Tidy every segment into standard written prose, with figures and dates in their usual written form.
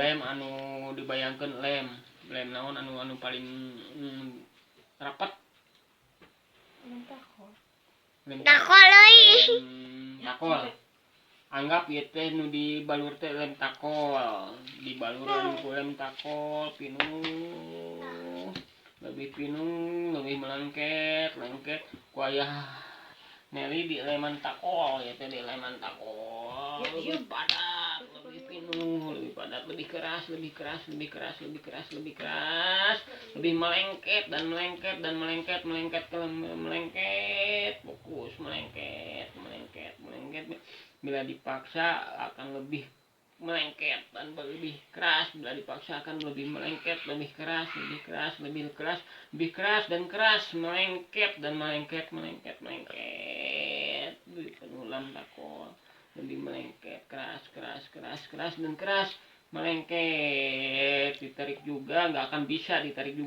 lem anu dibayangkan lem naon anu paling rapat. Lem takol anggap ieu teh nu dibalur teh lem takol, dibaluran ku lem takol pinuh lebih melengket ku aya Nelly di leman takol ya teh di leman takol lebih padat, lebih pinuh, lebih padat, lebih keras, lebih melengket fokus melengket. Bila dipaksa akan lebih melengket dan lebih keras, bila dipaksa akan lebih melengket, lebih keras dan keras, melengket penulam takol lebih melengket keras dan keras, melengket, ditarik juga nggak akan bisa, melengket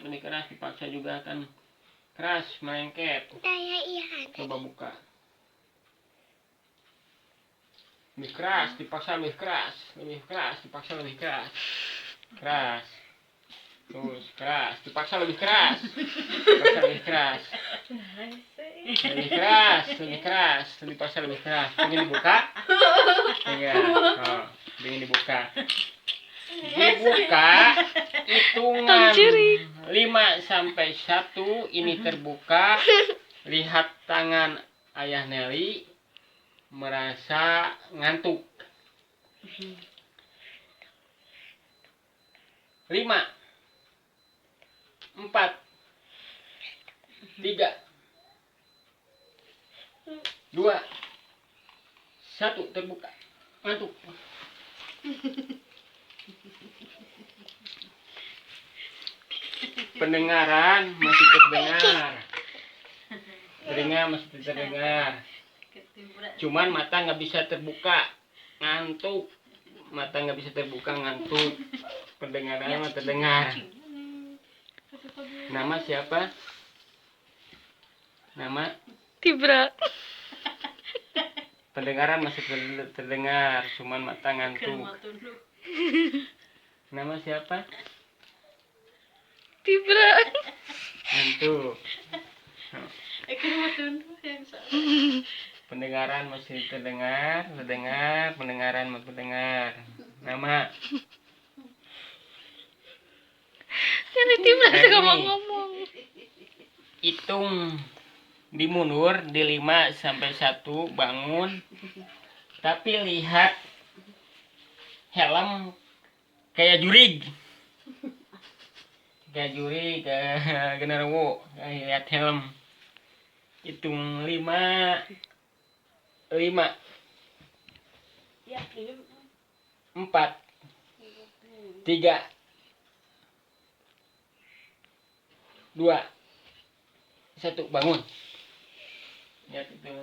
lebih keras, dipaksa juga akan keras, melengket. Coba buka. Lebih keras, dipaksa lebih keras, dipaksa lebih keras. Terus keras, dipaksa lebih keras. Lebih keras, dipaksa lebih keras. Ingin dibuka? Iya. Oh, ingin dibuka. Dibuka hitungan 5-1 ini terbuka. Lihat tangan Ayah Nelly merasa ngantuk. 5 4 3 2 1 terbuka. Ngantuk. Pendengaran masih terdengar. Telinga masih terdengar. Cuman mata nggak bisa terbuka, ngantuk. Pendengarannya mah terdengar. Nama siapa? Nama? Tibra. Pendengaran masih terdengar, cuman mata ngantuk. Nama siapa? Tibra. Ngantuk. Pendengaran masih terdengar, pendengaran masih terdengar. Nama? Jadi Tibra suka ngomong. Hitung dimundur di 5-1 bangun. Tapi lihat helm kayak jurig. Kayak genderuwo. Lihat helm. Hitung 5 4 3 2 1 bangun. Lihat itu.